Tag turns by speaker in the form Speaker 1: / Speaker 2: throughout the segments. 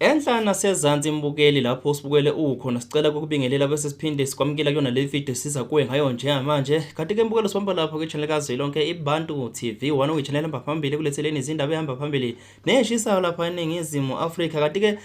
Speaker 1: Enhla nasezansi imbukeli lapho sibukele ukhona sicela ukubingelela bese siphinde sikwamukela kuyona le video siza kuwe ngayo njengamanje. Kanti ke imbukelo sibamba lapho ke channel kaZwelonke Ibantu TV 1 okuyi-channel ehamba phambili kuletheleni izindaba ehamba phambili neshisayo lapha eNingizimu Afrika. Kanti ke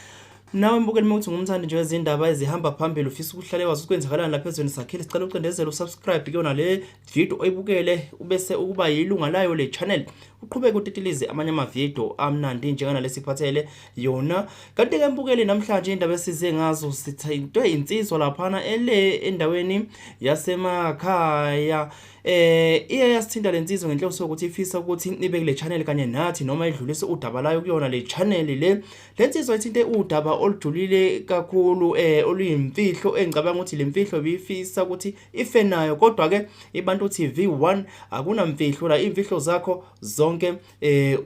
Speaker 1: nawe mbukeli ukuthi ngumthandi nje wezindaba ezihamba phambili ufisa ukuhlale wazi ukwenzakalana lapha ezweni sakhile sicela ucindezele usubscribe kuyona le video oyibukele ubese ukuba yilunga layo le channel uqhubeke utitilize amanye ama-video amnandi njengana lesiphathele yona. Kanti ke mbukeli namhlanje indaba esize ngazo sithi into insizwa laphana endaweni yasemakhaya iye yasithinta lensizwa ngenhloso ukuthi ifisa ukuthi ibe kule channel kanye nathi noma idlulise udaba layo kuyona le channel lensizwa ithinte udaba olujulile kakhulu oluyimfihlo engicabanga ukuthi lemfihlo bifisa ukuthi ife nayo, kodwa ke Ibantu TV 1 akunamfihlo la, imfihlo zakho zonke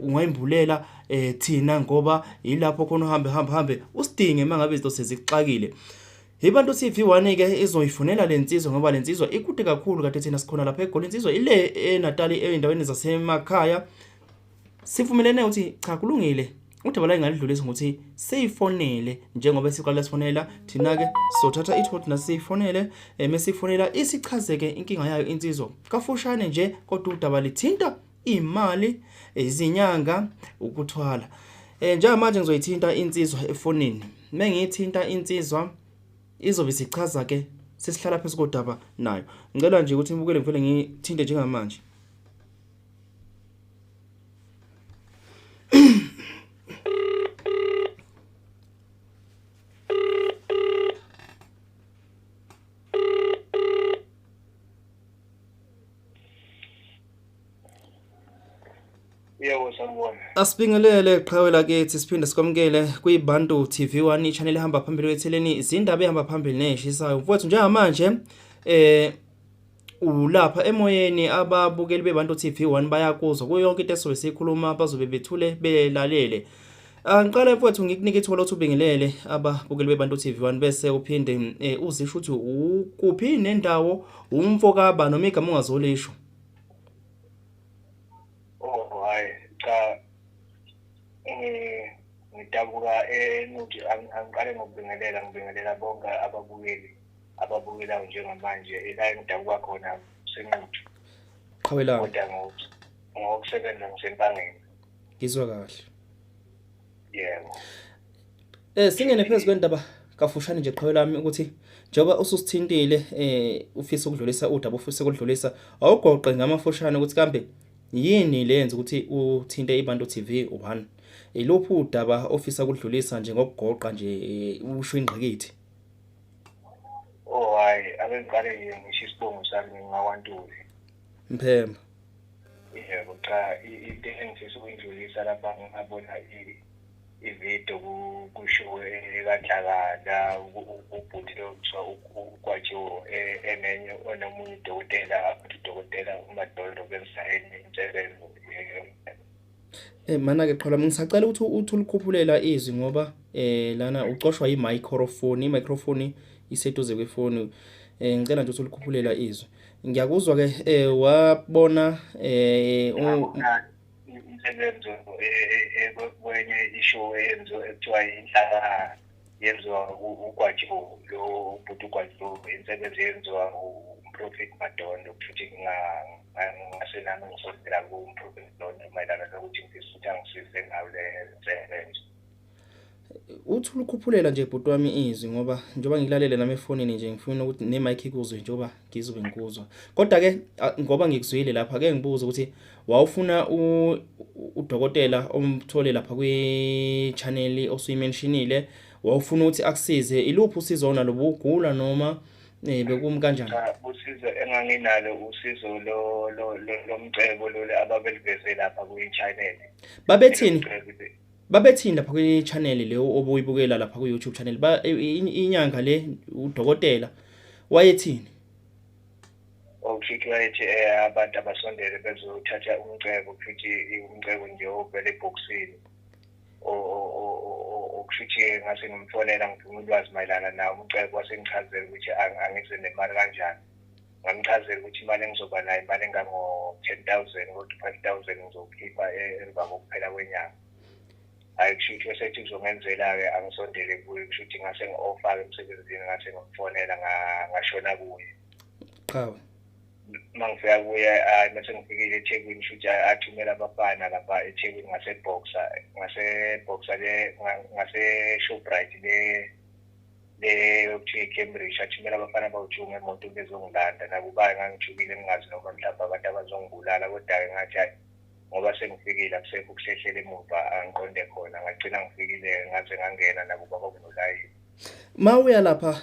Speaker 1: ungayimbulela thina ngoba yilapho khona uhambe usidinge mangabe izinto sezixakile. Ibantu TV 1 ke izoyifunela lensizwa ngoba lensizwa ikude kakhulu kade thina sikhona lapha eGoli. Lensizwa ile eNatali endaweni zasemakhaya. Sivumelene ukuthi cha kulungile udaba la ingalidlulisa ngokuthi seyifonele njengoba siqala sifonela thina ke sothatha ithoti nasifonele mesifonela isichazeke inkinga yayo insizwa kafushane nje kodwa udaba lithinta imali izinyanga ukuthwala. Njengamanje ngizoyithinta insizwa efonini. Mengiyithinta insizwa izobe sichaza ke sesihlala phezu kodaba nayo. Ngicela nje ukuthi ngibukele ngivele ngithinte njengamanje.
Speaker 2: Yebo sanibona.
Speaker 1: Asibingelele qhawe lakithi siphinde sikwamukele kwiBantu TV 1 i-channel ehamba phambili kwetheleni izindaba ehamba phambili neshisayo. Mfowethu njengamanje ulapha emoyeni ababukeli beBantu TV 1 bayakuzwa kuyo yonke into esobe sikhuluma bazobe bethule belalele. Ngiqala mfowethu ngikunika ithuba lokuthi ubingelele ababukeli beBantu TV 1 bese uphinde uzisho ukuthi ukuphi nendawo umfokaba noma igama ungazolisho.
Speaker 2: Cha ngidabuka enuthi angiqale ngibingelela bonke ababukelayo njengamanje la ngidabuka khona senquthu
Speaker 1: Qhawela
Speaker 2: kodwa ngokusebenza ngisempangeni.
Speaker 1: ngizwa kahle.
Speaker 2: Yebo.
Speaker 1: Singene phezulu kwendaba kafushane nje qhawela lami ukuthi njoba ususithintile ufisa ukudlulisa udaba ufisa ukudlulisa awugoqe ngamafushane ukuthi kambe yini lenza ukuthi uthinte Ibantu TV 1 iluphi udaba ofisa ukudlulisa nje ngokugoqa nje usho ingqikithi.
Speaker 2: Hayi abengiqale ngisho isibongo sami ngingawantuli.
Speaker 1: Mphemba.
Speaker 2: Yebo cha into engifisa ukuyidlulisa lapha ngabona ivideo kushow eKaDlakala ubhuti lo kuthiwa uGwajiwo enenye onomunye udokotela uMadolo benza enye insebenzo.
Speaker 1: Mana ke qhola ngisacela ukuthi uthulukhuphulela izwi ngoba lana ucoshwa i-microphone iseduze kwefoni. Ngicela nje uthulukhuphulela izwi. Ngiyakuzwa ke wabona
Speaker 2: insebenzo kwenye ishow eyenziwa ekuthiwa inhlaka yenziwa uGwajiwo lo ubhuti uGwajiwo insebenzo yenziwa uProfit Madondo futhi ngasenami ngisondela kuProfit Madondo mayelana nokuthi ngifisa ukuthi angisize ngayo le nsebenzo.
Speaker 1: Uthulukhuphulela nje bhuti wami izwi ngoba njoba ngilalele nami efonini nje ngifuna ukuthi nemic ikuzwe njoba ngizobe ngikuzwa. Kodwa ke ngoba ngikuzwile lapha ke ngibuza ukuthi wawufuna udokotela omthole lapha kwi-channel osuyimentionile wawufuna ukuthi akusize iluphi usizo onalo bugula noma bekumi kanjani?
Speaker 2: Cha usizo enganginalo usizo lomcebo lo ababeliveze lapha kwi-channel.
Speaker 1: Babethini lapha kwi-channel leyo obuyibukela lapha ku-YouTube channel inyanga le udokotela wayethini?
Speaker 2: Futhi wayethi abantu abasondele bezothatha umcebo futhi umcebo nje ovela eboxini okuthi ngase ngimfonela ngifuna ulwazi mayelana nawo umcebo wasengichazela ukuthi angize nemali kanjani. Ngamchazela ukuthi imali engizoba nayo imali engango 10,000 kodwa 5,000 ngizokhipha emva kokuphela kwenyanga. kusho ukuthi wasethi kuzongenzela-ke angisondele kuye, kusho ukuthi ngase ngi-offer-ke emsebenzini, ngase ngimfonela ngashona kuye.
Speaker 1: Qhawe.
Speaker 2: Mangifika kuye mase ngifikile eThekwini, kusho ukuthi athumela abafana lapha eThekwini ngase-Boxer ngase-Shoprite le yokuthiwa iCambridge, athumela abafana bawu-2 ngemoto bezongilanda. Nakuba ngangijukile ngingazi noma mhlawumbe abantu abazongibulala, kodwa-ke ngathi hayi ngoba sengifikile akusekho ukuhlehlela emuva angiqonde khona. Ngagcina ngifikile ngaze ngangena nakuba kwakunolayini.
Speaker 1: Ma uya lapha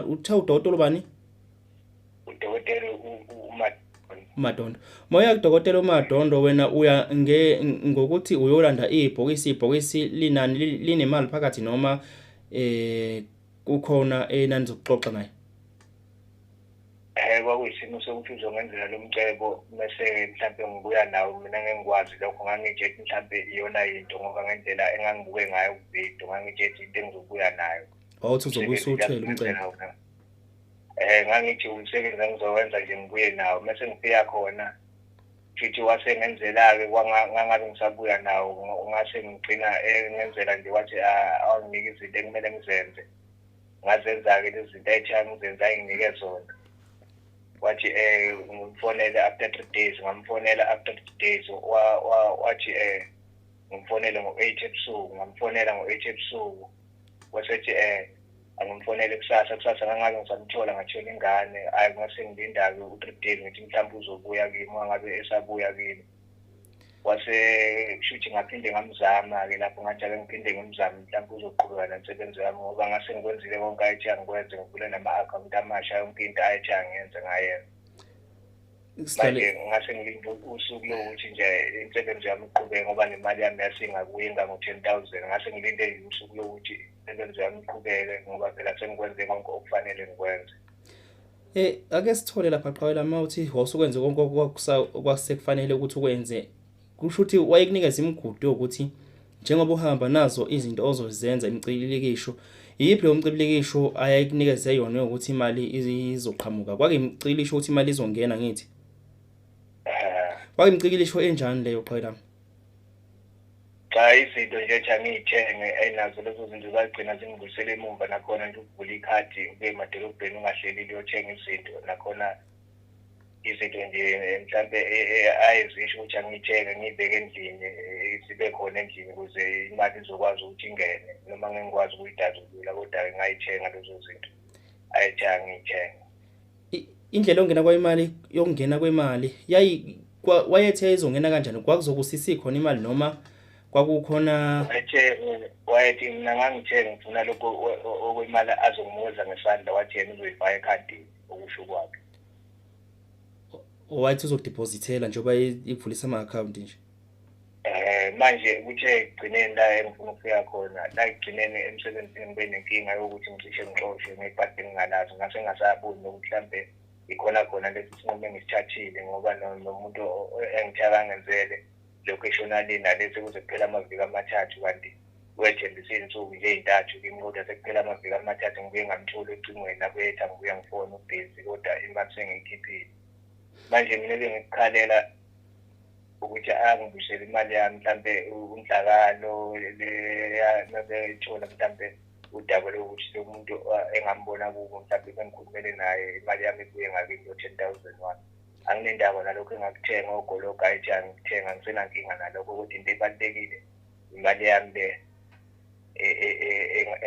Speaker 1: utha udokotela bani?
Speaker 2: Udokotela
Speaker 1: uMadondo. Moya kudokotela uMadondo, wena uya ngokuthi uyolanda ibhokisi linani linemali phakathi noma kukhona enani zokuxoxa naye?
Speaker 2: Kwakuyisimo sokuthi uzongenzela lo mcebo mase mhlawumbe ngibuya nawo mina ngengikwazi lokho. Ngangitshethi mhlawumbe iyona into ngoba ngendlela engangibuke ngayo kuvidiyo ngangitshethi into engizobuya nayo.
Speaker 1: Uthi uzobuya usuthela umcebo?
Speaker 2: Ngangithi umsebenzi engizowenza nje ngibuye nawo. Mase ngifika khona futhi wasengenzela-ke ngangabe ngisabuya nawo, ngase ngigcina ngenzela nje wathi awunginike izinto ekumele ngizenze. Ngazenza-ke lezi zinto ayithiya ngizenza ayinginike zona. Wathi ngimfonele after 3 days, ngamfonela after 3 days, wathi ngimfonele ngo-8 ebusuku, ngamfonela ngo-8 ebusuku. Wasethi angimfonele kusasa ngangabe ngisamthola ngathola ingane. Hayi ngase ngilinda-ke u-3 days ngithi mhlawumbe uzobuya kimi, wangabe esabuya kimi. Wase kusho ukuthi ngaphinde ngamzama-ke lapho, ngathi ake ngiphinde ngimzame mhlawumbe uzoqhubeka nomsebenzi wami ngoba ngase ngikwenzile konke ayethi angikwenze, ngivule nama-akhawunti amasha, yonke into ayethi angiyenze ngayenza. Manje ngase ngilinde usuku lokuthi nje imisebenzi yami iqhubeke ngoba nemali yami yasingakuye ngo-10,000. Ngase ngilinde usuku lokuthi imisebenzi yami iqhubeke ngoba phela sengikwenze konke okufanele ngikwenze.
Speaker 1: Ake sithole lapha Qhawela, mawuthi wasukwenze konke okwasekufanele ukuthi ukwenze, kusho ukuthi wayekunikeza imigudu ukuthi njengoba uhamba nazo izinto ozozenza imicibilikisho, yiphi leyo mcibilikisho ayayikunikeze yona ukuthi imali izoqhamuka? Kwake imicibilikisho ukuthi imali izongena ngithi? Kwake imicibilikisho enjani leyo Qhawela?
Speaker 2: Cha izinto nje ethi angiyithenge ayinazo lezo zinto zagcina zingibuyisela emuva. Nakhona nje ukuvula ikhadi ube emadolobheni ungahleli uyothenga izinto, nakhona izinto nje mhlawumbe ayizisho ukuthi angiyithenge ngiyibeke endlini, sibe khona endlini ukuze imali izokwazi ukuthi ingene noma ngengikwazi ukuyidazulula, kodwa ngayithenga lezo zinto ayithi angiyithenge.
Speaker 1: Indlela yokungena kwemali wayethe izongena kanjani? Kwakuzokusisi khona imali noma kwakukhona?
Speaker 2: Wayethi mina ngangithe ngifuna lokho okwemali azonginikeza ngesandla, wathi yena uzoyifaka ekhadini, okusho kwakhe.
Speaker 1: Wayethi uzokudeposithela njengoba ivulisa ama-akhawunti nje?
Speaker 2: Manje kuthe ekugcineni la engifuna ukufika khona, la ekugcineni emsebenzini ngibe nenkinga yokuthi ngicishe ngixoshwe ngebhadi engingalazi. Ngase ngasaboni nokuthi mhlawumbe ikhona lesi sinqumo engisithathile ngoba nomuntu engithe akangenzele locationally nalesi kuze kuphela amaviki 3, kanti wethembisa iy'nsuku nje 3 kimi, kodwa sekuphela amaviki 3 ngibuye ngamthola ecingweni nakuyethi angibuye ngifone ubhizi, kodwa imali sengiyikhiphile. Manje mina bengikukhalela ukuthi angibuyisele imali yami, mhlawumbe unhlakalo nabethola mhlawumbe udaba lokuthi lo muntu engambona kubo mhlawumbe bengikhulumele naye imali yami ibuye ngakimi ngo-10,001. Anginendaba nalokho engakuthenga ogologo ayithi angikuthenga, ngisenankinga nalokho, kodwa into ebalulekile imali yami le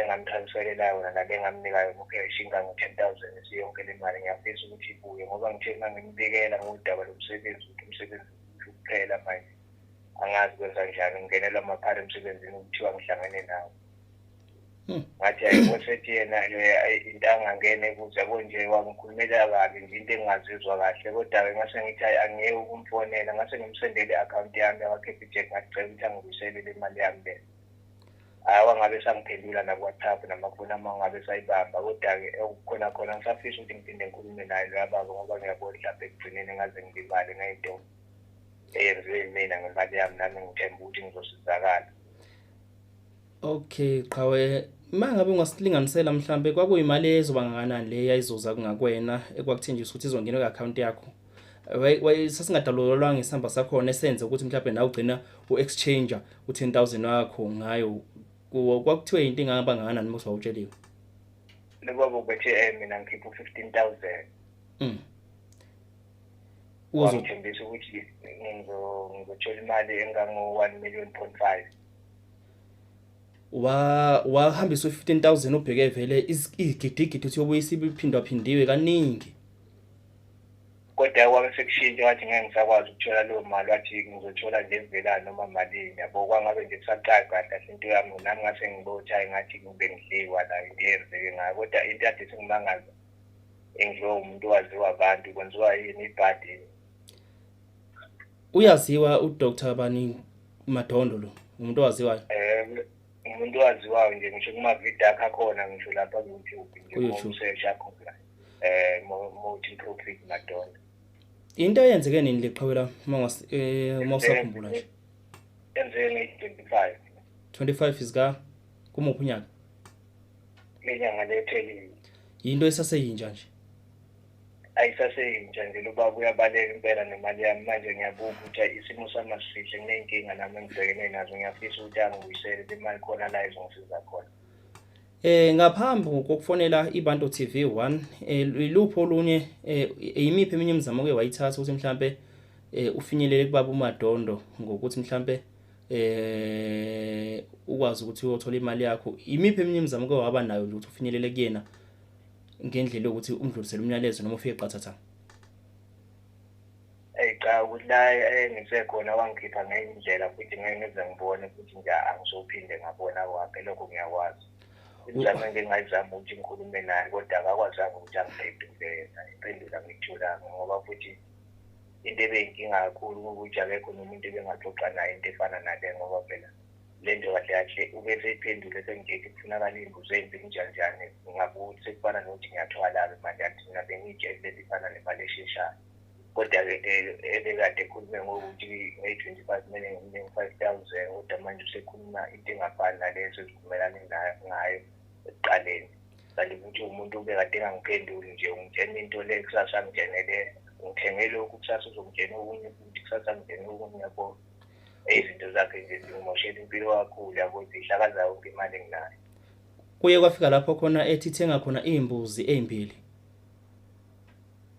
Speaker 2: engamtransferela yona nale engamnika yona ukheshi ingango-10,000 isiyonke le mali. Ngiyafisa ukuthi ibuye ngoba ngithe mangimbikela ngodaba lomsebenzi ukuthi umsebenzi kuphela manje angazi kwenza njani, ngingenelwa amaphara emsebenzini ukuthiwa ngihlangene nawo. Ngathi ayiwosethi yena into angangene kuze konje wangikhulumela kabi nje into engingazizwa kahle, kodwa-ke ngase ngithi hayi angiyeke ukumfonela. Ngase ngimsendele i-akhawunti yami yakwa-Capitec ngacela ukuthi angibuyisele le mali yami le. Wangabe sangiphendula naku-WhatsApp namafoni ami wangabe sayibamba, kodwa-ke khona ngisafisa ukuthi ngiphinde ngikhulume naye loya baba ngoba ngiyabona mhlawumbe ekugcineni ngaze ngilibale ngayinto eyenziwe mina ngemali yami, nami ngithemba ukuthi ngizosizakala.
Speaker 1: Okay Qhawe, mangabe ungasilinganisela mhlambe kwakuyimali ezoba ngakanani le yayizoza kungakwena ekwakuthenjiswa ukuthi izongena kwi-account yakho? Sasingadalulolwanga isamba sakho esenze ukuthi mhlawumbe nawe ugcina u-exchanger u10,000 wakho ngayo kwakuthiwe into ingaba ngana noma usawutsheliwe
Speaker 2: Lobaba ubethe mina ngikhipha u15,000 wangithembisa ukuthi ngizothola imali engango1.5 million.
Speaker 1: wahambisa u15,000 ubheke vele igidigidi uthi ubuyisa ibiphindwa phindiwe kaningi
Speaker 2: Kodwa kwabe sekushintsha wathi ngeke ngisakwazi ukuthola leyo mali wathi ngizothola nje evelana noma malini yabo kwangabe nje kusaqala kahle into yami nami ngase ngibotha engathi ngibe ngidliwa la into yenzeke ngayo kodwa into yakhe singimangaza engidlo umuntu owaziwa abantu kwenziwa yini ibhadi.
Speaker 1: Uyaziwa uDr Bani Madondo lo umuntu owaziwayo
Speaker 2: Umuntu owaziwayo nje ngisho kuma-video akhe akhona ngisho lapha ku-YouTube nje usearch yakho la Mountain Prophet Madondo.
Speaker 1: into eyenzeke nini liqhawela mawusakhumbula nje
Speaker 2: Yenzeke 25
Speaker 1: isika kumuphi unyaka
Speaker 2: lenyanga lethelile
Speaker 1: into esaseyinja nje
Speaker 2: ayisaseyintsha nje lobaba uyabaleka impela nemali yami manje ngiyabuka ukuthi isimo sami asihle kunenkinga nami engibhekene nazo ngiyafisa ukuthi angibuyisele imali khona la izongisiza khona.
Speaker 1: Ngaphambi kokufonela iBantu TV1 ilupho olunye yimiphi eminye imizamo ke wayithatha ukuthi mhlambe ufinyelele kubaba uMadondo ngokuthi mhlambe ukwazi ukuthi uyothola imali yakho imiphi eminye imizamo ke waba nayo ukuthi ufinyelele kuyena ngendlela yokuthi umdlulisele umyalezo noma ufike qathatha
Speaker 2: Cha ukuthi ngisekhona wangikhipha ngendlela futhi ngeke ngize ngibone ukuthi nje angizophinde ngabona kwakhe lokho ngiyakwazi. Izama ngingayizama ukuthi ngikhulume naye kodwa akakwazanga ukuthi angiphendule impendulo ngitholanga ngoba futhi into ebeyinkinga kakhulu ukuthi akekho nomuntu ebengaxoxa naye into efana nale ngoba phela lento kahle kahle ube seyiphendule sengithi kufunakala imbuzo ezimbili njani ngabuthi sekufana nokuthi ngiyathwala imali yathi mina bengitshele ifana nemali esheshayo kodwa-ke ebekade ekhulume ngokuthi nge-25 million nge-5,000 kodwa manje usekhuluma into engafani nalezo ezivumelane ngayo ekuqaleni kanti ukuthi umuntu ubekade engangiphenduli nje ungitshena into le kusasa angithenele ngithenge lokhu kusasa uzongitshena okunye futhi kusasa ngithenge okunye yabo izinto zakhe nje zimoshela impilo kakhulu yabo zihlakaza yonke imali enginayo.
Speaker 1: kuye kwafika lapho khona ethi thenga khona izimbuzi ezimbili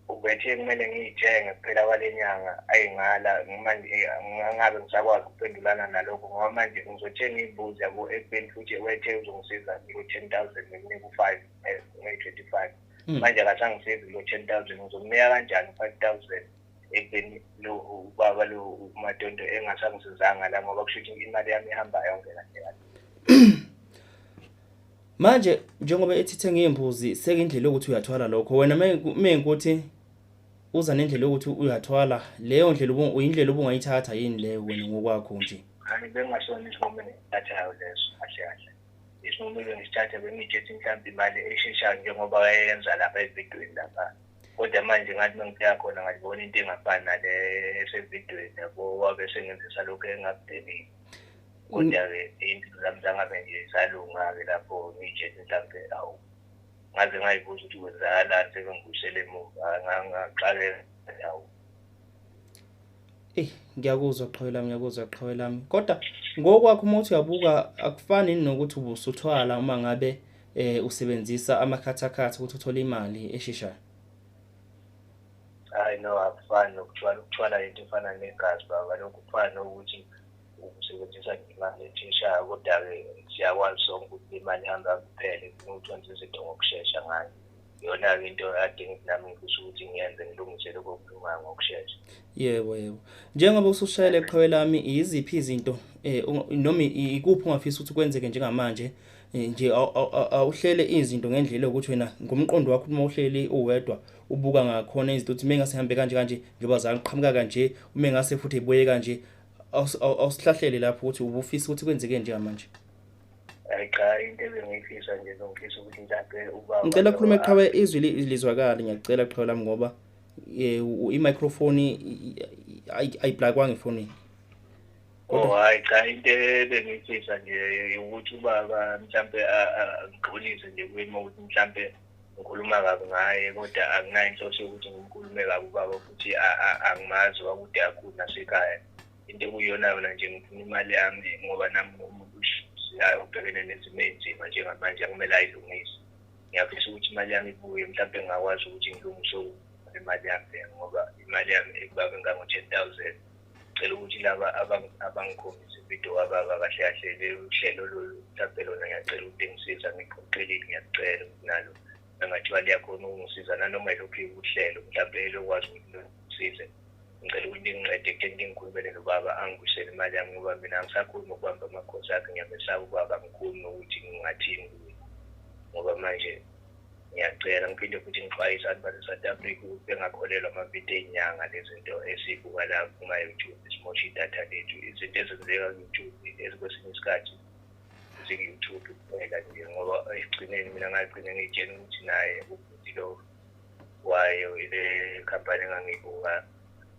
Speaker 2: ubethe kumele ngiyithenge kuphela kwalenyanga ayingala manje ngingabe ngisakwazi ukuphendulana nalokho ngoba manje ngizothenga imbuzi yabo ekubeni futhi wethe uzongisiza ngo10,000 ngikunike u5 nge25 manje akasangisizi lo 10,000 ngizomnika kanjani 5,000 ekubeni lo ubaba lo uMadondo engasangisizanga la ngoba kusho ukuthi imali yami ihamba yonke kahle.
Speaker 1: manje njengoba ethi thenga izimbuzi sekindlela ukuthi uyathwala lokho wena mengukuthi uza nendlela yokuthi uyathwala leyo ndlela uyindlela obungayithatha yini leyo wena ngokwakho nje
Speaker 2: Ani bengasona isinqumo ngisithathayo leso kahle kahle. Isinqumo ngisithatha bengijethi mhlawumbe imali esheshayo njengoba wayenza lapha evidweni lapha. Kodwa manje ngathi mengifika khona ngibona into engafani nale esevidweni yabo wabe sengenzisa lokho engakudeli. Kodwa-ke impilo zami zangabe nje zalunga-ke lapho ngijethi mhlawumbe awu ngaze ngayibuza ukuthi kwenzakalani sebengibuyisele emuva ngaqale awu.
Speaker 1: Ngiyakuzwa qhawela lami kodwa ngokwakho uma uthi uyabuka akufani nokuthi ubusuthwala uma ngabe usebenzisa amakhathakhatha ukuthi uthole imali esheshayo.
Speaker 2: Hayi no akufani ukuthwala into efana negazi baba lokho kufana nokuthi usebenzisa imali esheshayo kodwa-ke siyakwazi sonke ukuthi imali ihamba kuphela ukuthi wenze izinto ngokushesha ngayo. Yona-ke into adinga nami ngifisa ukuthi ngiyenze ngilungise lokho okukhulumayo ngokushesha.
Speaker 1: Yebo njengoba usushayela eqhawela lami iziphi izinto noma ikuphi ungafisa ukuthi kwenzeke njengamanje nje awuhlele izinto ngendlela ukuthi wena ngomqondo wakho uma uhleli uwedwa ubuka ngakhona izinto ukuthi mengase hambe kanje njengoba zaqhamuka kanje uma ngase futhi ibuye kanje awusihlahlele lapho ukuthi ubufisa ukuthi kwenzeke njengamanje.
Speaker 2: Cha into ebengiyifisa nje ngifisa ukuthi mhlawumbe ubaba
Speaker 1: ngicela ukukhuluma eqhawe izwi lizwakala ngiyacela eqhawe lami ngoba i-microphone ayiblakwanga efonini.
Speaker 2: Hayi cha into ebengiyifisa nje ukuthi ubaba mhlawumbe ngiqolise nje kwimi ukuthi mhlawumbe ngikhuluma kabi ngaye kodwa anginayo inhloso yokuthi ngikhulume kabi ubaba futhi angimazi ukuthi akude nasekhaya into ekuyiyona nje ngifuna imali yami ngoba nami umuntu ubhekene nezimo ezimba njengamanje akumele ayilungise. Ngiyafisa ukuthi imali yami ibuye mhlawumbe ngingakwazi ukuthi ngilungise imali yami ngoba imali yami ekubabe ngango-10,000. Ngicela ukuthi laba abangikhombisa ividiyo ababa kahle kahle lelo hlelo mhlawumbe lona ngiyacela ukuthi ngisiza ngiphoqelile ngiyacela ukuthi nalo engathiwa liyakhona ukungisiza nanoma ilokhu uhlelo mhlawumbe elokwazi ukuthi ngisize. Ngicela ukuthi ngincede ekutheni ngikhulumele nobaba angibuyisele imali yami ngoba mina angisakhulumi ukubamba amakhosi akhe ngiyamesaba ubaba ngikhulumi nokuthi ngingathini kuye ngoba manje ngiyacela ngiphinde futhi ngixwayise abantu base-South Africa ukuthi bengakholelwa amavidiyo ey'nyanga lezinto esibuka la kuma-YouTube simosha idatha lethu. Izinto ezenzeka ku-YouTube ezikwesinye isikhathi ziku-YouTube kuphela nje ngoba ekugcineni mina ngagcine ngiyitshela ukuthi naye ubhuti lo wayo ile khampani engangiyibuka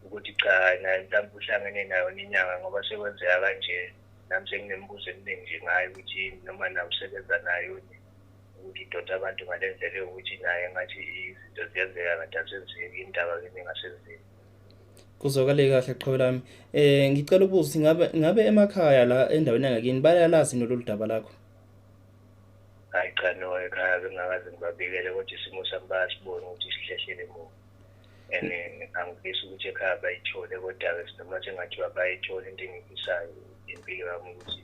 Speaker 2: ukuthi cha naye mhlawumbe uhlangene nayo inyanga ngoba sekwenzeka kanje. Nami senginembuzo eminingi nje ngayo ukuthi noma nawe usebenza nayo ukuthi idonsa abantu ngale ndlela yokuthi naye ngathi izinto ziyenzeka kanti asenzeki indaba kimi engasenzeki.
Speaker 1: Kuzwakale kahle qhobe lami. Ngicela ukubuza ukuthi ngabe emakhaya la endaweni yangakini bayalazi lolu daba lakho?
Speaker 2: Hayi cha no, ekhaya bengakaze ngibabikele kodwa isimo sami bayasibona ukuthi sihlehlele emuva. Angifisi ukuthi ekhaya bayithole kodwa-ke sinoma sengathiwa bayithole into engiyifisayo impilo yami ukuthi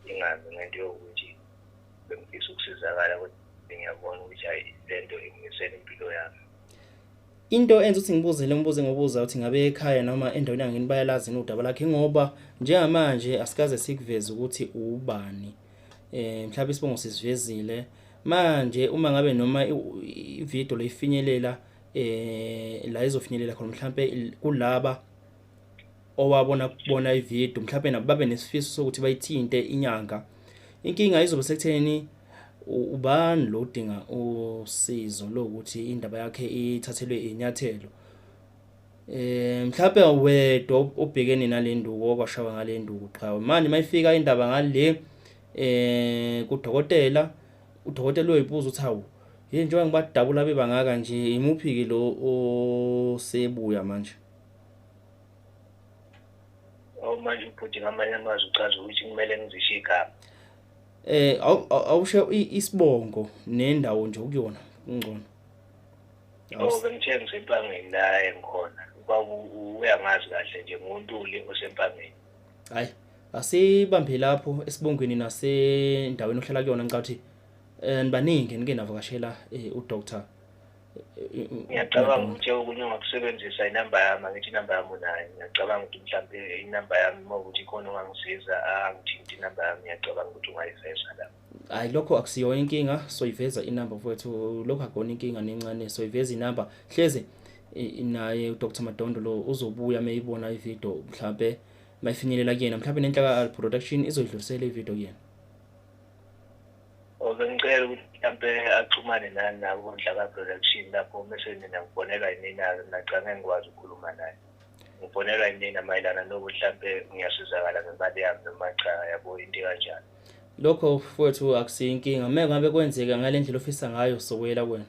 Speaker 2: ingabi ngento yokuthi bengifisa ukusizakala kodwa ngiyabona ukuthi hayi lento ingimisela impilo yami.
Speaker 1: Into enza ukuthi ngibuze le mbuzo ngobuza ukuthi ngabe ekhaya noma endaweni yangini bayalazi udaba lakhe ngoba njengamanje asikaze sikuveze ukuthi ubani. Mhlawumbe isibongo sisivezile manje uma ngabe noma ivideo leyifinyelela la izofinyelela khona mhlawumbe kulaba owabona kubona ivideo mhlawumbe nabo babe nesifiso sokuthi bayithinte inyanga. Inkinga izobe sekutheni ubani lo udinga usizo lokuthi indaba yakhe ithathelwe inyathelo. Mhlawumbe wedwa obhekene nalenduku okwashawa ngalenduku qhawe manje mayifika indaba ngale kudokotela udokotela uyibuza uthi hawu yini njengoba ngibadabula bebangaka nje imuphi ke lo osebuya manje.
Speaker 2: Manje ubhuti ngamanye amazwi uchaza ukuthi kumele ngizishiye igama.
Speaker 1: Awusho isibongo nendawo nje ukuyona ngcono.
Speaker 2: Bengithe ngisempangeni la engikhona ubaba uyangazi kahle nje nguNtuli osempangeni.
Speaker 1: Hayi asibambe lapho esibongweni nasendaweni ohlala kuyona ngicathi nibaningi nike navakashela udoctor.
Speaker 2: Ngiyacabanga ukuthi okunye ngakusebenzisa inamba yami ngithi inamba yami unayo. Ngiyacabanga ukuthi mhlawumbe inamba yami mawukuthi khona ongangisiza angithinti inamba yami ngiyacabanga ukuthi ungayiveza la.
Speaker 1: Hayi lokho akusiyo inkinga soyiveza inamba mfowethu lokho akona inkinga nencane soyiveza inamba hleze naye uDr Madondo lo uzobuya mayibona ivideo mhlawumbe mayifinyelela kuyena mhlawumbe nenhlaka production izoyidlulisela ivideo kuyena.
Speaker 2: Ngicela ukuthi mhlawumbe axhumane nani nabo Nhlaka production lapho mase mina ngibonelwa yinina nacanga ngikwazi ukukhuluma naye. Ngibonelwa yinina mayelana nokuthi mhlawumbe ngiyasizakala ngemali yami noma cha yabo into kanjani.
Speaker 1: Lokho mfowethu akusiyinkinga ngabe kwenzeka ngalendlela ofisa ngayo sokwela kuwena.